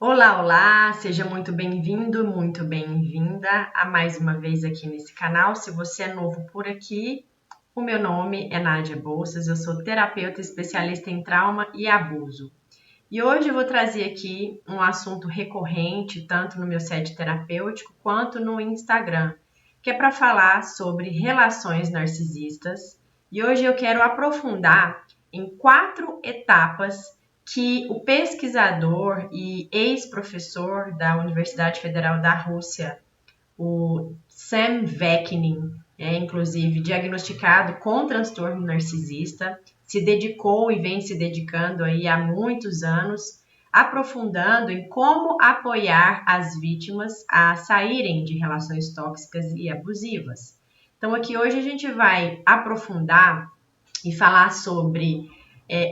Olá, olá, seja muito bem-vindo, muito bem-vinda a mais uma vez aqui nesse canal. Se você é novo por aqui, o meu nome é Nádia Bolsas, eu sou terapeuta especialista em trauma e abuso. E hoje eu vou trazer aqui um assunto recorrente, tanto no meu set terapêutico quanto no Instagram, que é para falar sobre relações narcisistas. E hoje eu quero aprofundar em 4 etapas que o pesquisador e ex-professor da Universidade Federal da Rússia, o Sam Vaknin, inclusive diagnosticado com transtorno narcisista, se dedicou e vem se dedicando aí há muitos anos, aprofundando em como apoiar as vítimas a saírem de relações tóxicas e abusivas. Então aqui hoje a gente vai aprofundar e falar sobre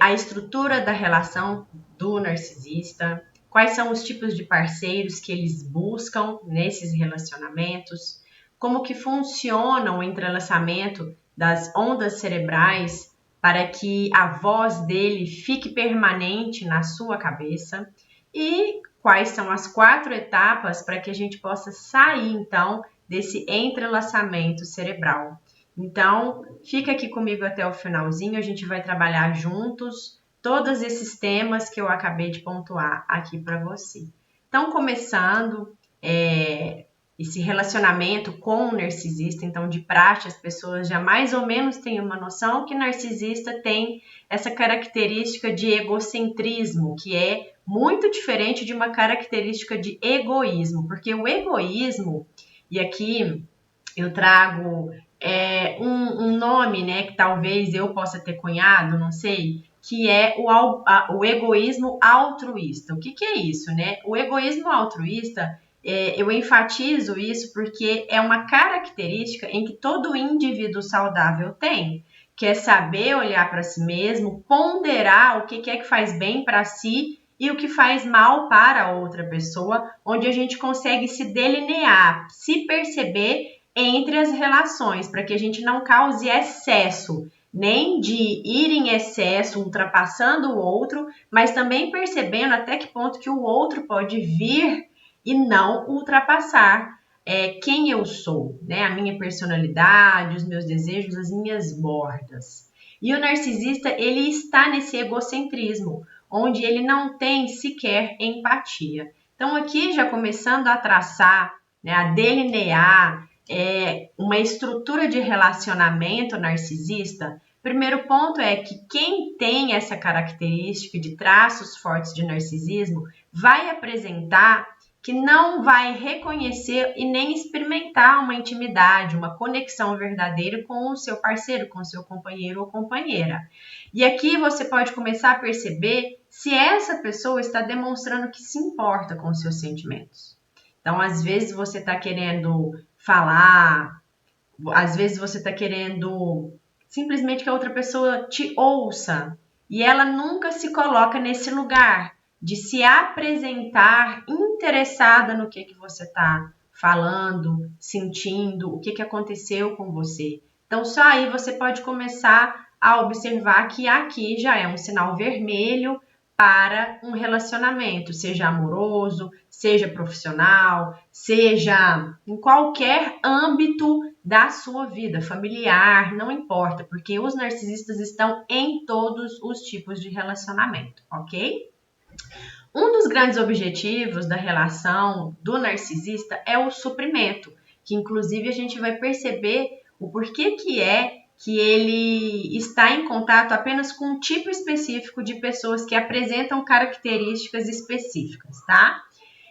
a estrutura da relação do narcisista, quais são os tipos de parceiros que eles buscam nesses relacionamentos, como que funciona o entrelaçamento das ondas cerebrais para que a voz dele fique permanente na sua cabeça e quais são as 4 etapas para que a gente possa sair, então, desse entrelaçamento cerebral. Então, fica aqui comigo até o finalzinho, a gente vai trabalhar juntos todos esses temas que eu acabei de pontuar aqui para você. Então, começando esse relacionamento com o narcisista, então de praxe as pessoas já mais ou menos têm uma noção que narcisista tem essa característica de egocentrismo, que é muito diferente de uma característica de egoísmo, porque o egoísmo, e aqui eu trago um nome, né, que talvez eu possa ter cunhado, não sei, que é o egoísmo altruísta. O que é isso, né? O egoísmo altruísta, eu enfatizo isso porque é uma característica em que todo indivíduo saudável tem, que é saber olhar para si mesmo, ponderar o que é que faz bem para si e o que faz mal para a outra pessoa, onde a gente consegue se delinear, se perceber entre as relações, para que a gente não cause excesso, nem de ir em excesso, ultrapassando o outro, mas também percebendo até que ponto que o outro pode vir e não ultrapassar quem eu sou, né? A minha personalidade, os meus desejos, as minhas bordas. E o narcisista, ele está nesse egocentrismo, onde ele não tem sequer empatia. Então, aqui já começando a traçar, né, a delinear uma estrutura de relacionamento narcisista, primeiro ponto é que quem tem essa característica de traços fortes de narcisismo vai apresentar que não vai reconhecer e nem experimentar uma intimidade, uma conexão verdadeira com o seu parceiro, com o seu companheiro ou companheira. E aqui você pode começar a perceber se essa pessoa está demonstrando que se importa com os seus sentimentos. Então, às vezes você está querendo falar, às vezes você está querendo simplesmente que a outra pessoa te ouça e ela nunca se coloca nesse lugar de se apresentar interessada no que você está falando, sentindo, o que aconteceu com você. Então, só aí você pode começar a observar que aqui já é um sinal vermelho para um relacionamento, seja amoroso, seja profissional, seja em qualquer âmbito da sua vida, familiar, não importa, porque os narcisistas estão em todos os tipos de relacionamento, ok? Um dos grandes objetivos da relação do narcisista é o suprimento, que inclusive a gente vai perceber o porquê que é que ele está em contato apenas com um tipo específico de pessoas que apresentam características específicas, tá?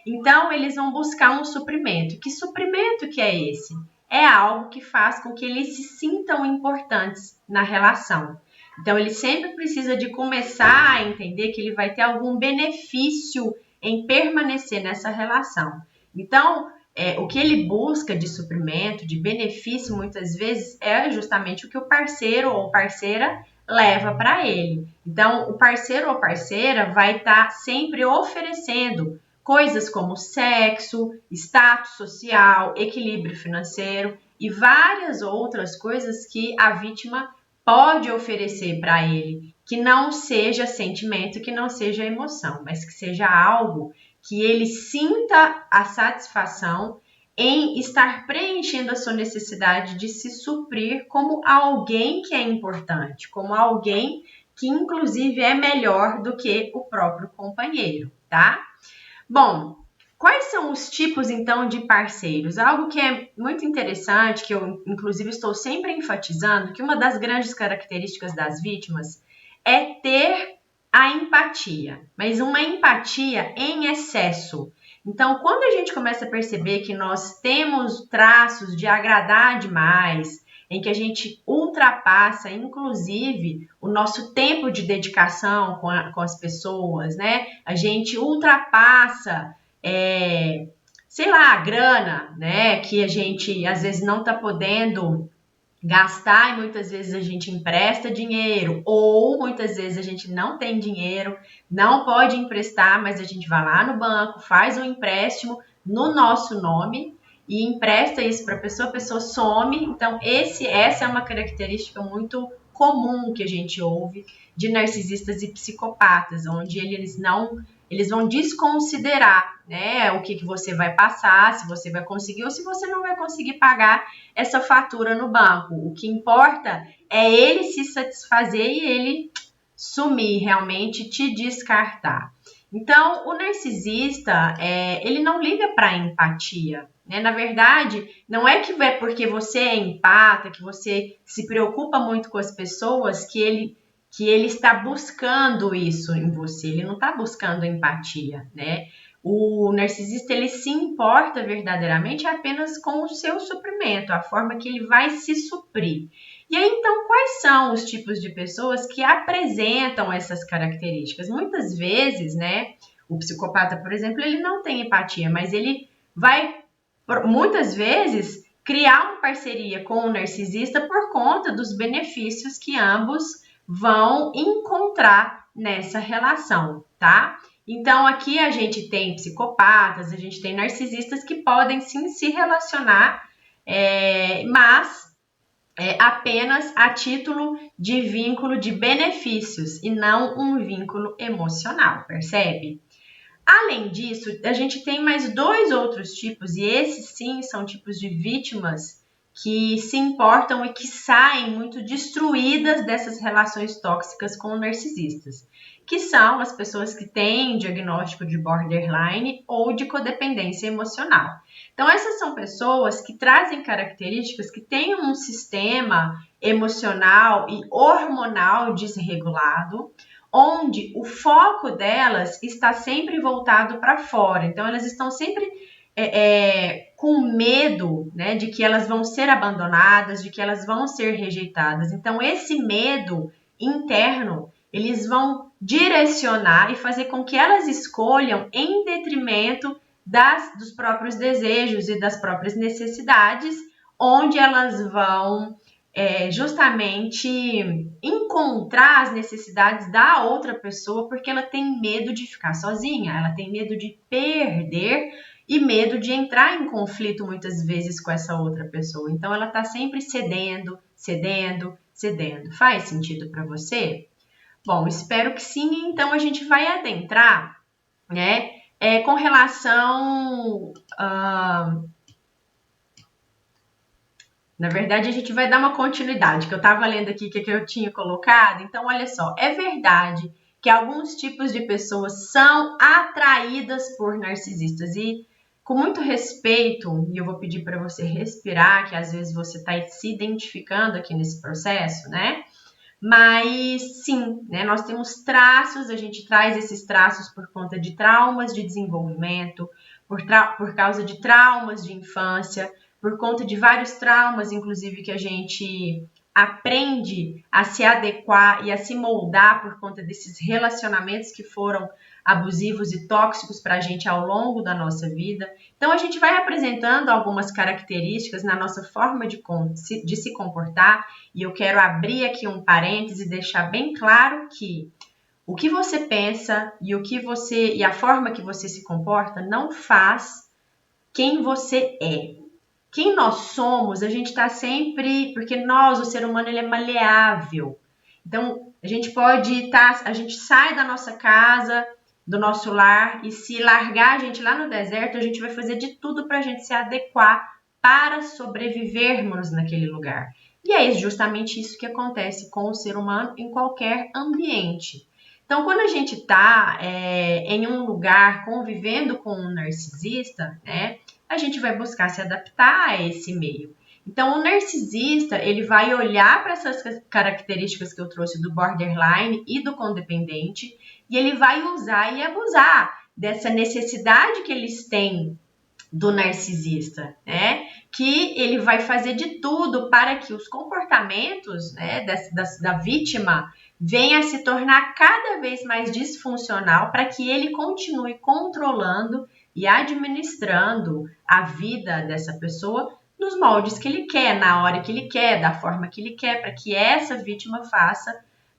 Então, eles vão buscar um suprimento. Que suprimento que é esse? É algo que faz com que eles se sintam importantes na relação. Então, ele sempre precisa de começar a entender que ele vai ter algum benefício em permanecer nessa relação. Então, o que ele busca de suprimento, de benefício, muitas vezes, é justamente o que o parceiro ou parceira leva para ele. Então, o parceiro ou parceira vai estar sempre oferecendo coisas como sexo, status social, equilíbrio financeiro e várias outras coisas que a vítima pode oferecer para ele, que não seja sentimento, que não seja emoção, mas que seja algo que ele sinta a satisfação em estar preenchendo a sua necessidade de se suprir como alguém que é importante, como alguém que inclusive é melhor do que o próprio companheiro, tá? Bom, quais são os tipos então de parceiros? Algo que é muito interessante, que eu inclusive estou sempre enfatizando, que uma das grandes características das vítimas é ter a empatia, mas uma empatia em excesso. Então, quando a gente começa a perceber que nós temos traços de agradar demais, em que a gente ultrapassa, inclusive, o nosso tempo de dedicação com as pessoas, né? A gente ultrapassa, sei lá, a grana, né? Que a gente, às vezes, não está podendo gastar e muitas vezes a gente empresta dinheiro ou muitas vezes a gente não tem dinheiro, não pode emprestar, mas a gente vai lá no banco, faz um empréstimo no nosso nome e empresta isso para a pessoa some. Então, essa é uma característica muito comum que a gente ouve de narcisistas e psicopatas, onde eles vão desconsiderar, né, o que você vai passar, se você vai conseguir ou se você não vai conseguir pagar essa fatura no banco. O que importa é ele se satisfazer e ele sumir, realmente te descartar. Então, o narcisista, ele não liga para a empatia, né? Na verdade, não é que é porque você é empata, que você se preocupa muito com as pessoas, que ele está buscando isso em você. Ele não está buscando empatia, né? O narcisista, ele se importa verdadeiramente apenas com o seu suprimento, a forma que ele vai se suprir. E aí, então, quais são os tipos de pessoas que apresentam essas características? Muitas vezes, né, o psicopata, por exemplo, ele não tem empatia, mas ele vai, muitas vezes, criar uma parceria com o narcisista por conta dos benefícios que ambos vão encontrar nessa relação, tá? Então, aqui a gente tem psicopatas, a gente tem narcisistas que podem sim se relacionar, mas apenas a título de vínculo de benefícios e não um vínculo emocional, percebe? Além disso, a gente tem mais dois outros tipos, e esses sim são tipos de vítimas que se importam e que saem muito destruídas dessas relações tóxicas com narcisistas, que são as pessoas que têm diagnóstico de borderline ou de codependência emocional. Então, essas são pessoas que trazem características que têm um sistema emocional e hormonal desregulado, onde o foco delas está sempre voltado para fora. Então, elas estão sempre com medo, né, de que elas vão ser abandonadas, de que elas vão ser rejeitadas. Então, esse medo interno, eles vão direcionar e fazer com que elas escolham em detrimento dos próprios desejos e das próprias necessidades, onde elas vão justamente encontrar as necessidades da outra pessoa, porque ela tem medo de ficar sozinha, ela tem medo de perder e medo de entrar em conflito muitas vezes com essa outra pessoa. Então ela está sempre cedendo, cedendo, cedendo. Faz sentido para você? Bom, espero que sim. Então a gente vai adentrar, né, com relação na verdade, a gente vai dar uma continuidade, que eu estava lendo aqui que eu tinha colocado. Então, olha só, é verdade que alguns tipos de pessoas são atraídas por narcisistas. E com muito respeito, e eu vou pedir para você respirar, que às vezes você está se identificando aqui nesse processo, né? Mas sim, né, nós temos traços, a gente traz esses traços por conta de traumas de desenvolvimento, por causa de traumas de infância, por conta de vários traumas, inclusive, que a gente aprende a se adequar e a se moldar por conta desses relacionamentos que foram abusivos e tóxicos para a gente ao longo da nossa vida. Então, a gente vai apresentando algumas características na nossa forma de se comportar, e eu quero abrir aqui um parêntese e deixar bem claro que o que você pensa e a forma que você se comporta não faz quem você é. Quem nós somos, a gente está sempre... Porque nós, o ser humano, ele é maleável. Então, a gente sai da nossa casa do nosso lar, e se largar a gente lá no deserto, a gente vai fazer de tudo para a gente se adequar para sobrevivermos naquele lugar. E é justamente isso que acontece com o ser humano em qualquer ambiente. Então, quando a gente está em um lugar convivendo com um narcisista, né, a gente vai buscar se adaptar a esse meio. Então, o narcisista, ele vai olhar para essas características que eu trouxe do borderline e do codependente, e ele vai usar e abusar dessa necessidade que eles têm do narcisista, né? Que ele vai fazer de tudo para que os comportamentos, né, da vítima venha a se tornar cada vez mais disfuncional, para que ele continue controlando e administrando a vida dessa pessoa nos moldes que ele quer, na hora que ele quer, da forma que ele quer, para que essa vítima faça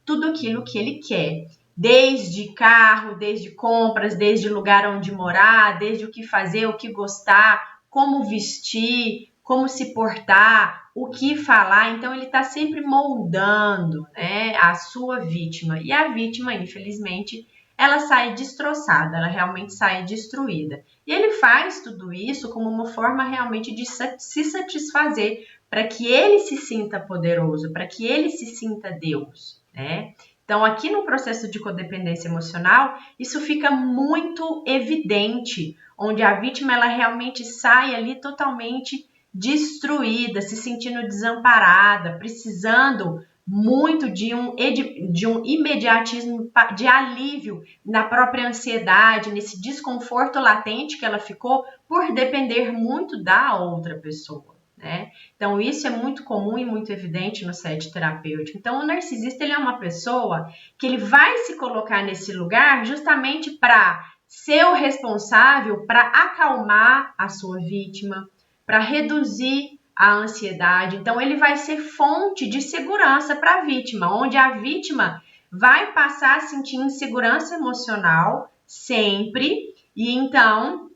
tudo aquilo que ele quer. Desde carro, desde compras, desde lugar onde morar, desde o que fazer, o que gostar, como vestir, como se portar, o que falar. Então, ele está sempre moldando, né, a sua vítima. E a vítima, infelizmente, ela sai destroçada, ela realmente sai destruída. E ele faz tudo isso como uma forma realmente de se satisfazer, para que ele se sinta poderoso, para que ele se sinta Deus, né? Então, aqui no processo de codependência emocional, isso fica muito evidente, onde a vítima ela realmente sai ali totalmente destruída, se sentindo desamparada, precisando muito de um imediatismo de alívio na própria ansiedade, nesse desconforto latente que ela ficou por depender muito da outra pessoa, né? Então, isso é muito comum e muito evidente no set terapêutico. Então, o narcisista ele é uma pessoa que ele vai se colocar nesse lugar justamente para ser o responsável para acalmar a sua vítima, para reduzir a ansiedade. Então, ele vai ser fonte de segurança para a vítima, onde a vítima vai passar a sentir insegurança emocional sempre, e então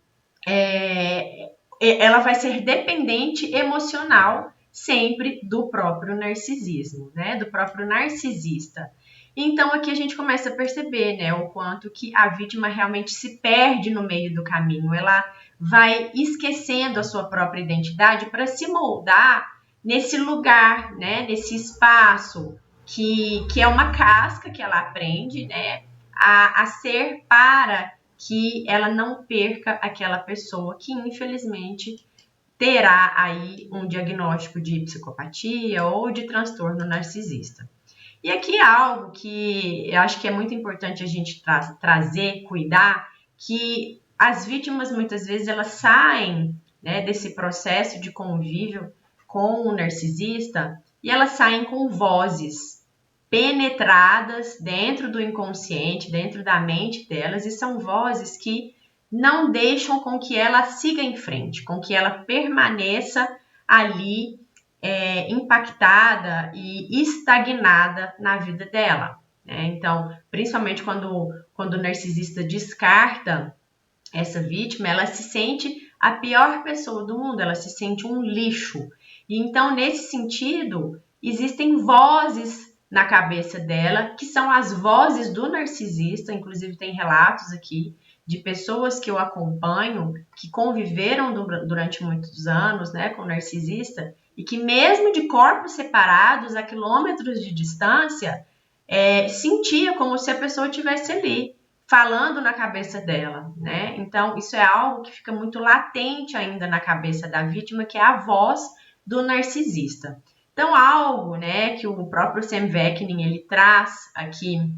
ela vai ser dependente emocional sempre do próprio narcisismo, né? Do próprio narcisista. Então, aqui a gente começa a perceber, né, o quanto que a vítima realmente se perde no meio do caminho. Ela vai esquecendo a sua própria identidade para se moldar nesse lugar, né, nesse espaço que é uma casca que ela aprende, né, a ser, para que ela não perca aquela pessoa que, infelizmente, terá aí um diagnóstico de psicopatia ou de transtorno narcisista. E aqui é algo que eu acho que é muito importante a gente trazer, cuidar, que as vítimas muitas vezes elas saem, né, desse processo de convívio com o narcisista e elas saem com vozes penetradas dentro do inconsciente, dentro da mente delas, e são vozes que não deixam com que ela siga em frente, com que ela permaneça ali impactada e estagnada na vida dela, né? Então, principalmente quando o narcisista descarta essa vítima, ela se sente a pior pessoa do mundo, ela se sente um lixo. E então, nesse sentido, existem vozes na cabeça dela, que são as vozes do narcisista. Inclusive tem relatos aqui de pessoas que eu acompanho, que conviveram durante muitos anos, né, com o narcisista, e que mesmo de corpos separados, a quilômetros de distância, sentia como se a pessoa estivesse ali, falando na cabeça dela, né? Então, isso é algo que fica muito latente ainda na cabeça da vítima, que é a voz do narcisista. Então, algo, né, que o próprio Sam Vaknin, ele traz aqui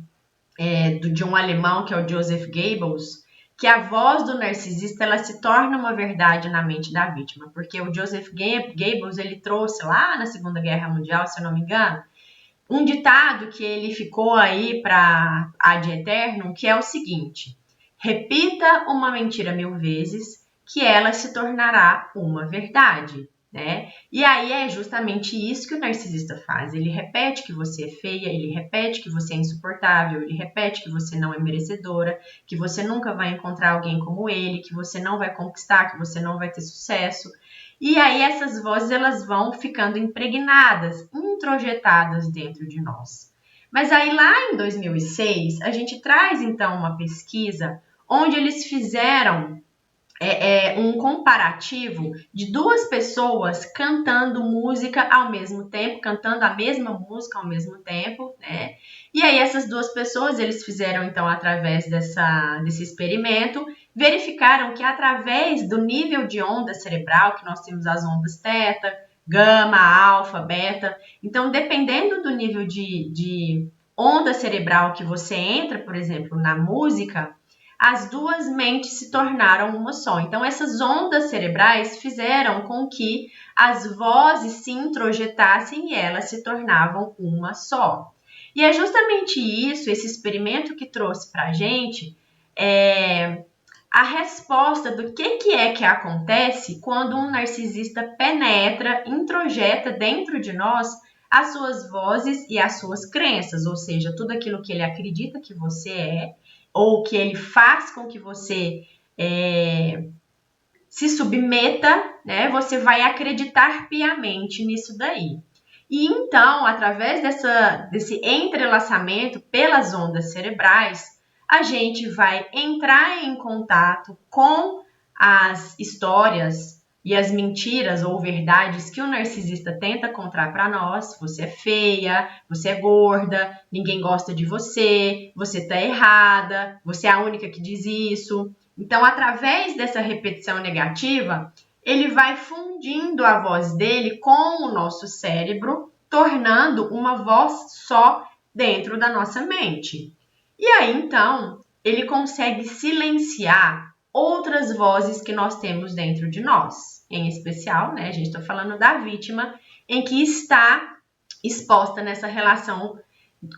de um alemão, que é o Joseph Goebbels, que a voz do narcisista ela se torna uma verdade na mente da vítima, porque o Joseph Goebbels ele trouxe lá na Segunda Guerra Mundial, se eu não me engano, um ditado que ele ficou aí para ad eternum, que é o seguinte: repita uma mentira 1000 vezes, que ela se tornará uma verdade, né? E aí é justamente isso que o narcisista faz. Ele repete que você é feia, ele repete que você é insuportável, ele repete que você não é merecedora, que você nunca vai encontrar alguém como ele, que você não vai conquistar, que você não vai ter sucesso. E aí essas vozes elas vão ficando impregnadas, introjetadas dentro de nós. Mas aí lá em 2006, a gente traz então uma pesquisa onde eles fizeram um comparativo de duas pessoas cantando música ao mesmo tempo, cantando a mesma música ao mesmo tempo, né? E aí essas duas pessoas, eles fizeram então através desse experimento, verificaram que através do nível de onda cerebral, que nós temos as ondas teta, gama, alfa, beta, então dependendo do nível de onda cerebral que você entra, por exemplo, na música, as duas mentes se tornaram uma só. Então, essas ondas cerebrais fizeram com que as vozes se introjetassem e elas se tornavam uma só. E é justamente isso, esse experimento que trouxe para a gente a resposta do que é que acontece quando um narcisista penetra, introjeta dentro de nós as suas vozes e as suas crenças, ou seja, tudo aquilo que ele acredita que você é, ou que ele faz com que você se submeta, né? Você vai acreditar piamente nisso daí. E então, através desse entrelaçamento pelas ondas cerebrais, a gente vai entrar em contato com as histórias e as mentiras ou verdades que o narcisista tenta contar para nós. Você é feia, você é gorda, ninguém gosta de você, você tá errada, você é a única que diz isso. Então, através dessa repetição negativa, ele vai fundindo a voz dele com o nosso cérebro, tornando uma voz só dentro da nossa mente. E aí, então, ele consegue silenciar outras vozes que nós temos dentro de nós. Em especial, né, a gente está falando da vítima em que está exposta nessa relação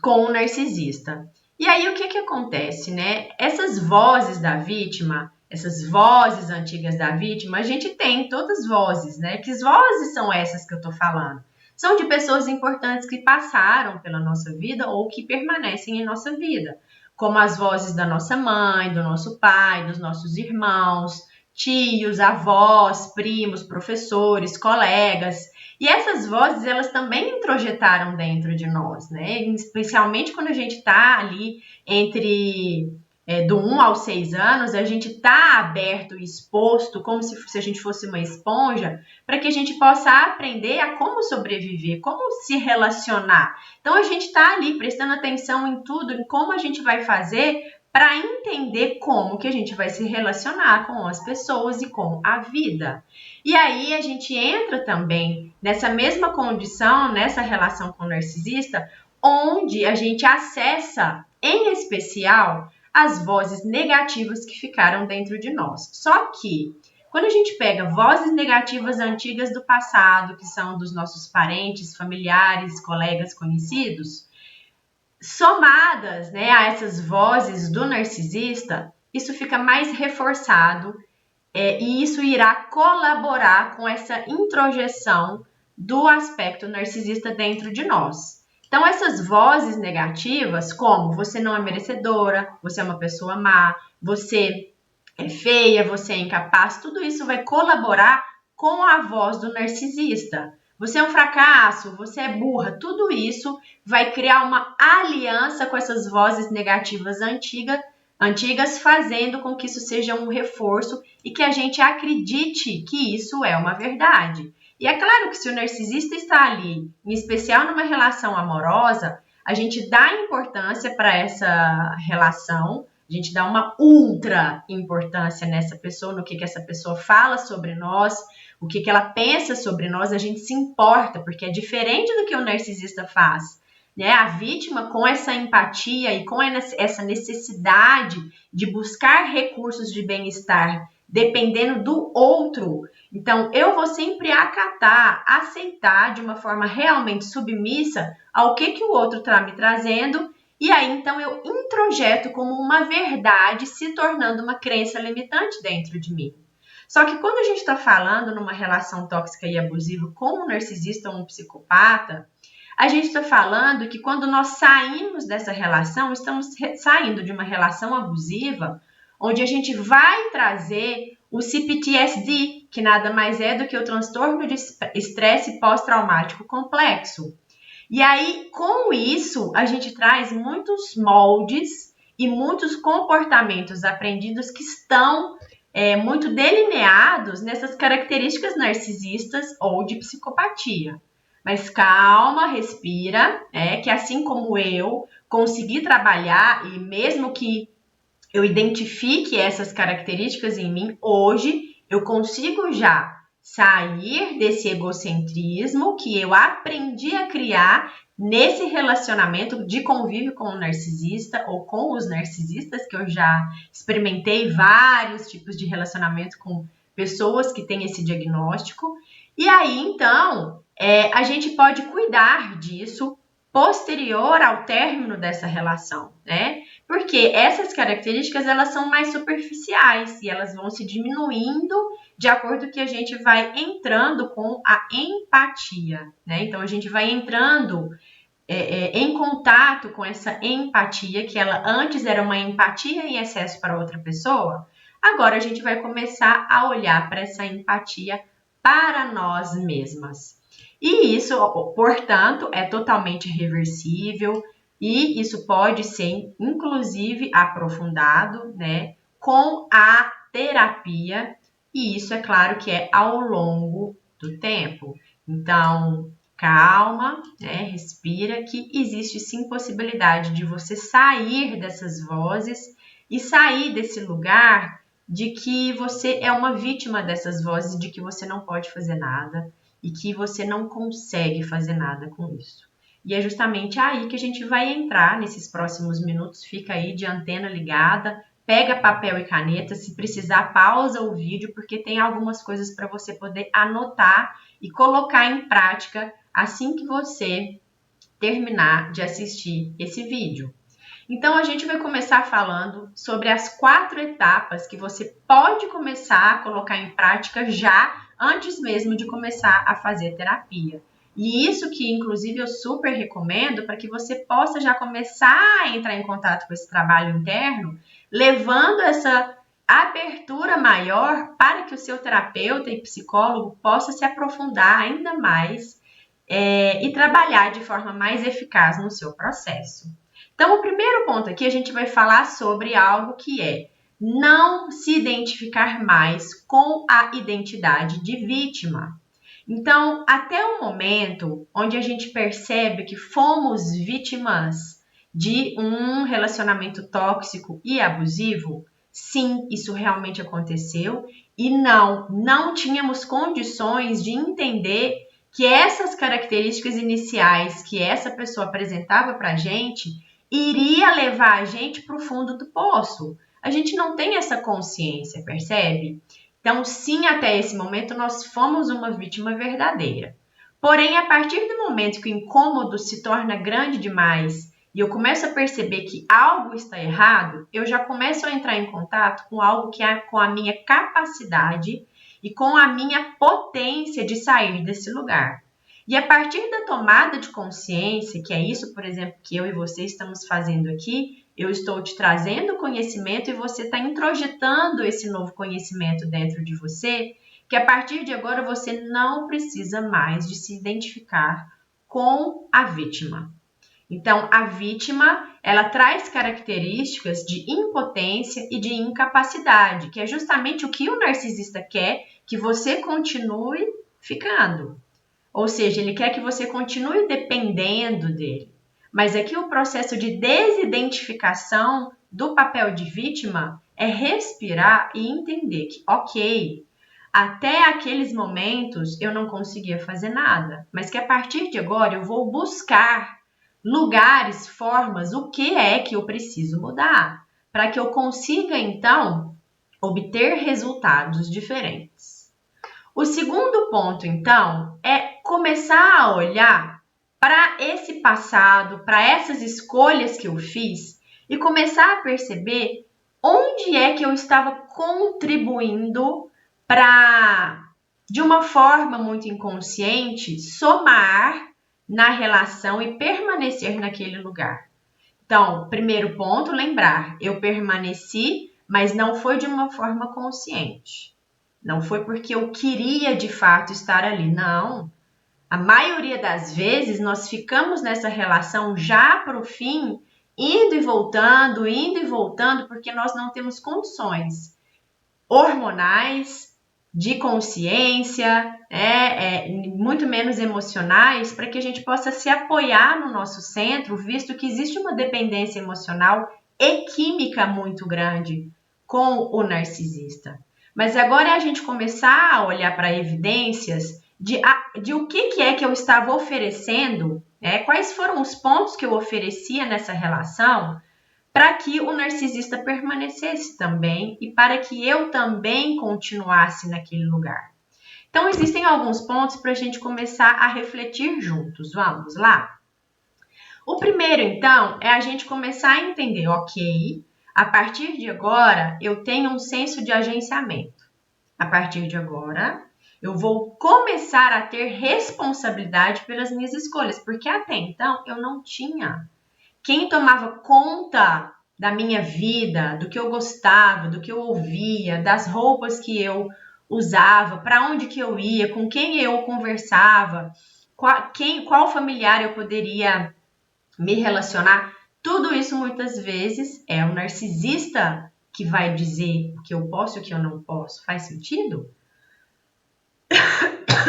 com o narcisista. E aí, o que acontece, né? Essas vozes da vítima, essas vozes antigas da vítima, a gente tem todas as vozes, né? Que vozes são essas que eu tô falando? São de pessoas importantes que passaram pela nossa vida ou que permanecem em nossa vida, como as vozes da nossa mãe, do nosso pai, dos nossos irmãos, tios, avós, primos, professores, colegas. E essas vozes, elas também introjetaram dentro de nós, né? Especialmente quando a gente está ali entre do 1 aos 6 anos, a gente está aberto e exposto, como se a gente fosse uma esponja, para que a gente possa aprender a como sobreviver, como se relacionar. Então, a gente está ali prestando atenção em tudo, em como a gente vai fazer para entender como que a gente vai se relacionar com as pessoas e com a vida. E aí a gente entra também nessa mesma condição, nessa relação com o narcisista, onde a gente acessa, em especial, as vozes negativas que ficaram dentro de nós. Só que, quando a gente pega vozes negativas antigas do passado, que são dos nossos parentes, familiares, colegas, conhecidos, somadas, né, a essas vozes do narcisista, isso fica mais reforçado e isso irá colaborar com essa introjeção do aspecto narcisista dentro de nós. Então, essas vozes negativas, como você não é merecedora, você é uma pessoa má, você é feia, você é incapaz, tudo isso vai colaborar com a voz do narcisista. Você é um fracasso, você é burra, tudo isso vai criar uma aliança com essas vozes negativas antigas, fazendo com que isso seja um reforço e que a gente acredite que isso é uma verdade. E é claro que se o narcisista está ali, em especial numa relação amorosa, a gente dá importância para essa relação, a gente dá uma ultra importância nessa pessoa, no que essa pessoa fala sobre nós, o que ela pensa sobre nós, a gente se importa, porque é diferente do que o narcisista faz. Né? A vítima, com essa empatia e com essa necessidade de buscar recursos de bem-estar, dependendo do outro, então eu vou sempre acatar, aceitar de uma forma realmente submissa ao que o outro está me trazendo, e aí então eu introjeto como uma verdade, se tornando uma crença limitante dentro de mim. Só que quando a gente está falando numa relação tóxica e abusiva com um narcisista ou um psicopata, a gente está falando que quando nós saímos dessa relação, estamos saindo de uma relação abusiva, onde a gente vai trazer o CPTSD, que nada mais é do que o transtorno de estresse pós-traumático complexo. E aí, com isso, a gente traz muitos moldes e muitos comportamentos aprendidos que estão muito delineados nessas características narcisistas ou de psicopatia. Mas calma, respira, que assim como eu consegui trabalhar e mesmo que eu identifique essas características em mim, hoje eu consigo já sair desse egocentrismo que eu aprendi a criar nesse relacionamento de convívio com o narcisista ou com os narcisistas, que eu já experimentei vários tipos de relacionamento com pessoas que têm esse diagnóstico. E aí, então, a gente pode cuidar disso posterior ao término dessa relação, né? Porque essas características, elas são mais superficiais e elas vão se diminuindo de acordo com que a gente vai entrando com a empatia, né? Então, a gente vai entrando em contato com essa empatia, que ela antes era uma empatia em excesso para outra pessoa, agora a gente vai começar a olhar para essa empatia para nós mesmas. E isso, portanto, é totalmente reversível e isso pode ser, inclusive, aprofundado, né, com a terapia, e isso é claro que é ao longo do tempo. Então, calma, né, respira, que existe sim possibilidade de você sair dessas vozes e sair desse lugar de que você é uma vítima dessas vozes, de que você não pode fazer nada e que você não consegue fazer nada com isso. E é justamente aí que a gente vai entrar nesses próximos minutos. Fica aí de antena ligada, pega papel e caneta, se precisar pausa o vídeo, porque tem algumas coisas para você poder anotar e colocar em prática assim que você terminar de assistir esse vídeo. Então, a gente vai começar falando sobre as 4 etapas que você pode começar a colocar em prática já antes mesmo de começar a fazer terapia. E isso que, inclusive, eu super recomendo para que você possa já começar a entrar em contato com esse trabalho interno, levando essa abertura maior para que o seu terapeuta e psicólogo possa se aprofundar ainda mais e trabalhar de forma mais eficaz no seu processo. Então, o primeiro ponto aqui, a gente vai falar sobre algo que é não se identificar mais com a identidade de vítima. Então, até o momento onde a gente percebe que fomos vítimas de um relacionamento tóxico e abusivo, sim, isso realmente aconteceu e não tínhamos condições de entender que essas características iniciais que essa pessoa apresentava para a gente iria levar a gente para o fundo do poço. A gente não tem essa consciência, percebe? Então, sim, até esse momento nós fomos uma vítima verdadeira. Porém, a partir do momento que o incômodo se torna grande demais e eu começo a perceber que algo está errado, eu já começo a entrar em contato com algo que é com a minha capacidade e com a minha potência de sair desse lugar. E a partir da tomada de consciência, que é isso, por exemplo, que eu e você estamos fazendo aqui, eu estou te trazendo conhecimento e você está introjetando esse novo conhecimento dentro de você, que a partir de agora você não precisa mais de se identificar com a vítima. Então, a vítima, ela traz características de impotência e de incapacidade, que é justamente o que o narcisista quer que você continue ficando. Ou seja, ele quer que você continue dependendo dele. Mas aqui o processo de desidentificação do papel de vítima é respirar e entender que, ok, até aqueles momentos eu não conseguia fazer nada, mas que a partir de agora eu vou buscar lugares, formas, o que é que eu preciso mudar, para que eu consiga, então, obter resultados diferentes. O segundo ponto, então, é começar a olhar para esse passado, para essas escolhas que eu fiz e começar a perceber onde é que eu estava contribuindo para, de uma forma muito inconsciente, somar na relação e permanecer naquele lugar. Então, primeiro ponto, lembrar, eu permaneci, mas não foi de uma forma consciente. Não foi porque eu queria de fato estar ali, não. A maioria das vezes, nós ficamos nessa relação já para o fim, indo e voltando, porque nós não temos condições hormonais, de consciência, muito menos emocionais, para que a gente possa se apoiar no nosso centro, visto que existe uma dependência emocional e química muito grande com o narcisista. Mas agora é a gente começar a olhar para evidências de o que é que eu estava oferecendo, quais foram os pontos que eu oferecia nessa relação para que o narcisista permanecesse também e para que eu também continuasse naquele lugar. Então, existem alguns pontos para a gente começar a refletir juntos. Vamos lá? O primeiro, então, é a gente começar a entender, ok, a partir de agora eu tenho um senso de agenciamento. A partir de agora, eu vou começar a ter responsabilidade pelas minhas escolhas, porque até então eu não tinha. Quem tomava conta da minha vida, do que eu gostava, do que eu ouvia, das roupas que eu usava, para onde que eu ia, com quem eu conversava, qual familiar eu poderia me relacionar, tudo isso muitas vezes é o narcisista que vai dizer o que eu posso e o que eu não posso. Faz sentido?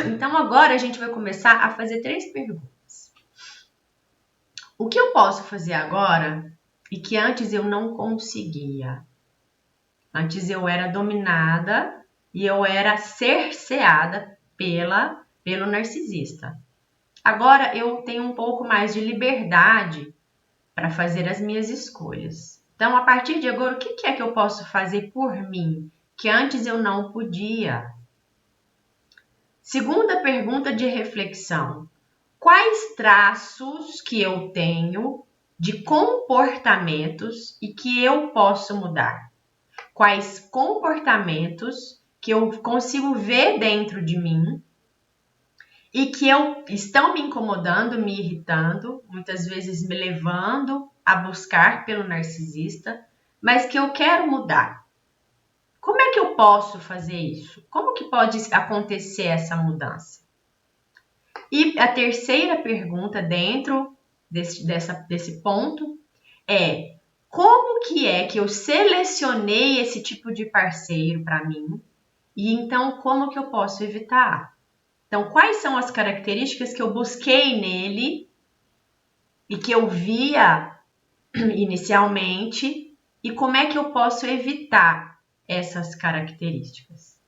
Então agora a gente vai começar a fazer 3 perguntas. O que eu posso fazer agora e que antes eu não conseguia? Antes eu era dominada e eu era cerceada pelo narcisista. Agora eu tenho um pouco mais de liberdade para fazer as minhas escolhas. Então, a partir de agora, o que é que eu posso fazer por mim que antes eu não podia? Segunda pergunta de reflexão. Quais traços que eu tenho de comportamentos e que eu posso mudar? Quais comportamentos que eu consigo ver dentro de mim e que estão me incomodando, me irritando, muitas vezes me levando a buscar pelo narcisista, mas que eu quero mudar. Como é que eu posso fazer isso? Como que pode acontecer essa mudança? E a terceira pergunta dentro desse ponto é: como que é que eu selecionei esse tipo de parceiro para mim? E então, como que eu posso evitar? Então, quais são as características que eu busquei nele e que eu via inicialmente e como é que eu posso evitar essas características?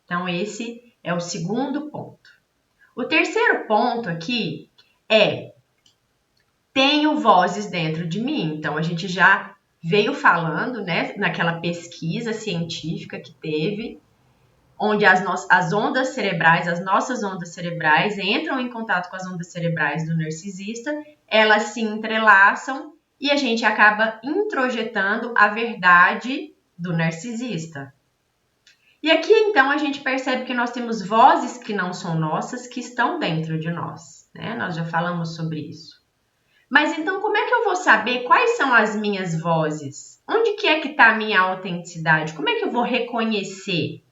Então, esse é o segundo ponto. O terceiro ponto aqui é: tenho vozes dentro de mim. Então, a gente já veio falando, né, naquela pesquisa científica que teve, onde as nossas ondas cerebrais entram em contato com as ondas cerebrais do narcisista, elas se entrelaçam e a gente acaba introjetando a verdade do narcisista. E aqui, então, a gente percebe que nós temos vozes que não são nossas, que estão dentro de nós, né? Nós já falamos sobre isso. Mas, então, como é que eu vou saber quais são as minhas vozes? Onde que é que está a minha autenticidade? Como é que eu vou reconhecer,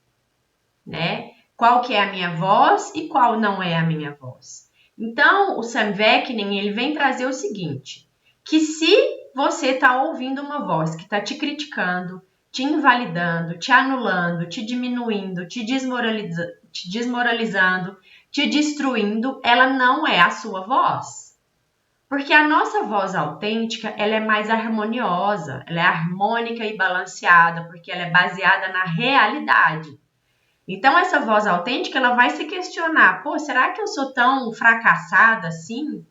né? Qual que é a minha voz e qual não é a minha voz? Então, o Sam Vaknin, ele vem trazer o seguinte, que se você está ouvindo uma voz que está te criticando, te invalidando, te anulando, te diminuindo, te desmoralizando, te destruindo, ela não é a sua voz. Porque a nossa voz autêntica, ela é mais harmoniosa, ela é harmônica e balanceada, porque ela é baseada na realidade. Então, essa voz autêntica, ela vai se questionar, será que eu sou tão fracassada assim?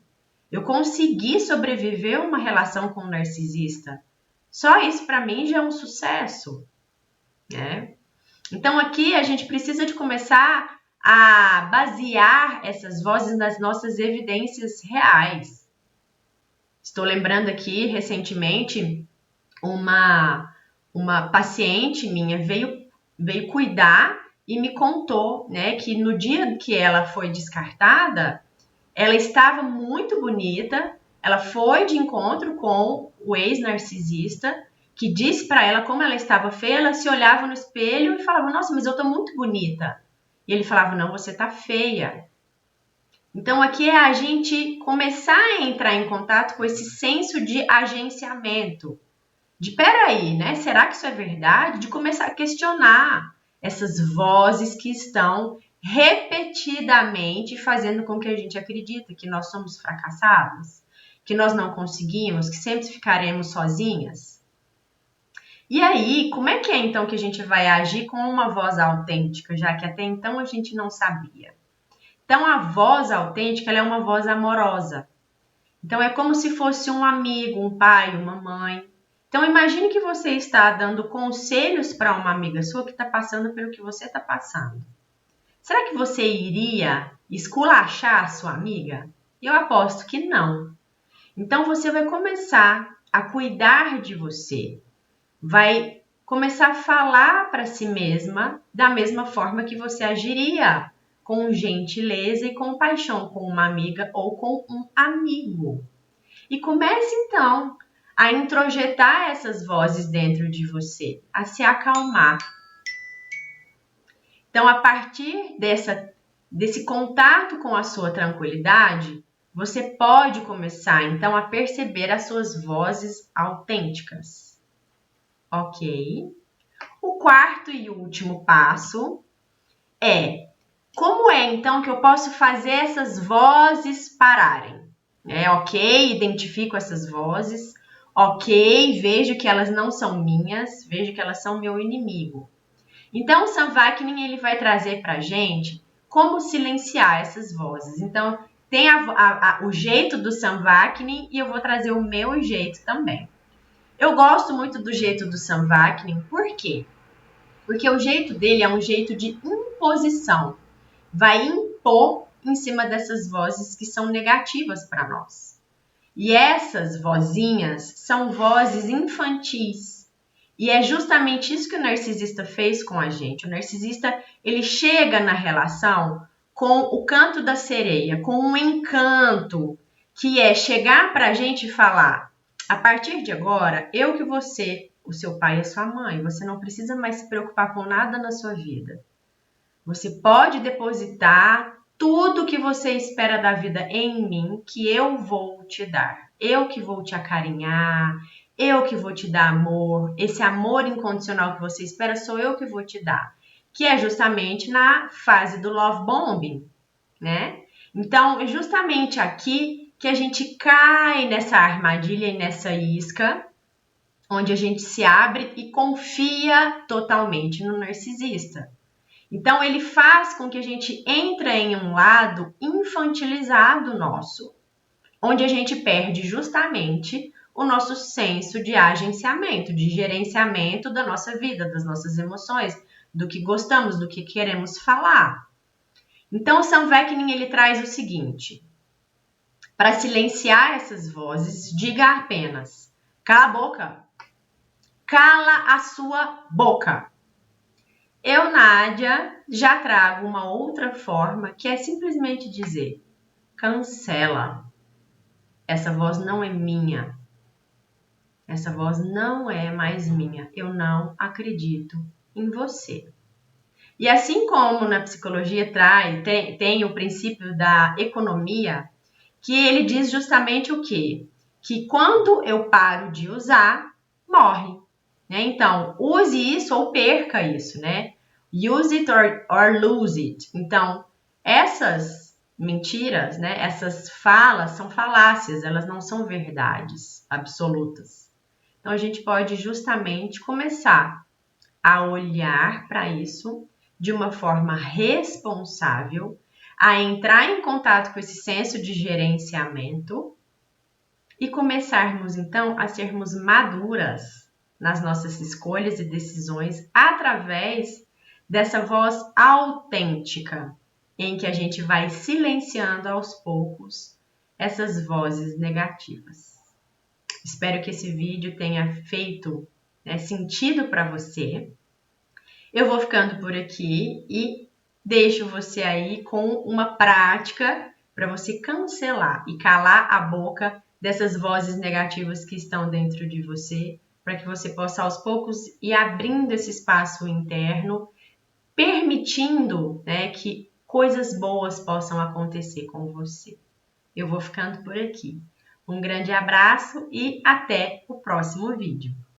Eu consegui sobreviver a uma relação com um narcisista? Só isso para mim já é um sucesso, né? Então, aqui a gente precisa de começar a basear essas vozes nas nossas evidências reais. Estou lembrando aqui, recentemente, uma paciente minha veio cuidar e me contou, né, que no dia que ela foi descartada, ela estava muito bonita, ela foi de encontro com o ex-narcisista, que disse para ela como ela estava feia, ela se olhava no espelho e falava, nossa, mas eu tô muito bonita. E ele falava, não, você tá feia. Então, aqui é a gente começar a entrar em contato com esse senso de agenciamento. De peraí, né? Será que isso é verdade? De começar a questionar essas vozes que estão repetidamente fazendo com que a gente acredite que nós somos fracassados, que nós não conseguimos, que sempre ficaremos sozinhas. E aí, como é que é então que a gente vai agir com uma voz autêntica, já que até então a gente não sabia? Então, a voz autêntica ela é uma voz amorosa. Então, é como se fosse um amigo, um pai, uma mãe. Então, imagine que você está dando conselhos para uma amiga sua que está passando pelo que você está passando. Será que você iria esculachar a sua amiga? Eu aposto que não. Então, você vai começar a cuidar de você. Vai começar a falar para si mesma da mesma forma que você agiria com gentileza e compaixão com uma amiga ou com um amigo. E comece então a introjetar essas vozes dentro de você, a se acalmar. Então, a partir desse contato com a sua tranquilidade, você pode começar então a perceber as suas vozes autênticas. Ok? O quarto e último passo é como é então que eu posso fazer essas vozes pararem? Ok, identifico essas vozes. Ok, vejo que elas não são minhas, vejo que elas são meu inimigo. Então, o Sam Vaknin, ele vai trazer para a gente como silenciar essas vozes. Então, tem o jeito do Sam Vaknin e eu vou trazer o meu jeito também. Eu gosto muito do jeito do Sam Vaknin, por quê? Porque o jeito dele é um jeito de imposição. Vai impor em cima dessas vozes que são negativas para nós. E essas vozinhas são vozes infantis. E é justamente isso que o narcisista fez com a gente. O narcisista, ele chega na relação com o canto da sereia, com um encanto, que é chegar para a gente e falar: a partir de agora, eu que você, o seu pai e a sua mãe, você não precisa mais se preocupar com nada na sua vida. Você pode depositar tudo que você espera da vida em mim, que eu vou te dar. Eu que vou te acarinhar, eu que vou te dar amor. Esse amor incondicional que você espera sou eu que vou te dar. Que é justamente na fase do love bombing, né? Então, é justamente aqui que a gente cai nessa armadilha e nessa isca, onde a gente se abre e confia totalmente no narcisista. Então, ele faz com que a gente entre em um lado infantilizado nosso, onde a gente perde justamente o nosso senso de agenciamento, de gerenciamento da nossa vida, das nossas emoções, do que gostamos, do que queremos falar. Então, o Sam Vaknin, ele traz o seguinte: para silenciar essas vozes, diga apenas: cala a boca, cala a sua boca. Eu, Nádia, já trago uma outra forma que é simplesmente dizer: cancela. Essa voz não é minha. Essa voz não é mais minha. Eu não acredito em você. E assim como na psicologia tem o princípio da economia, que ele diz justamente o quê? Que quando eu paro de usar, morre. Né? Então, use isso ou perca isso, né? Use it or lose it. Então, essas mentiras, né? Essas falas são falácias, elas não são verdades absolutas. Então, a gente pode justamente começar a olhar para isso de uma forma responsável, a entrar em contato com esse senso de gerenciamento e começarmos, então, a sermos maduras nas nossas escolhas e decisões através dessa voz autêntica, em que a gente vai silenciando aos poucos essas vozes negativas. Espero que esse vídeo tenha feito sentido para você. Eu vou ficando por aqui e deixo você aí com uma prática para você cancelar e calar a boca dessas vozes negativas que estão dentro de você, para que você possa aos poucos ir abrindo esse espaço interno, permitindo que coisas boas possam acontecer com você. Eu vou ficando por aqui. Um grande abraço e até o próximo vídeo.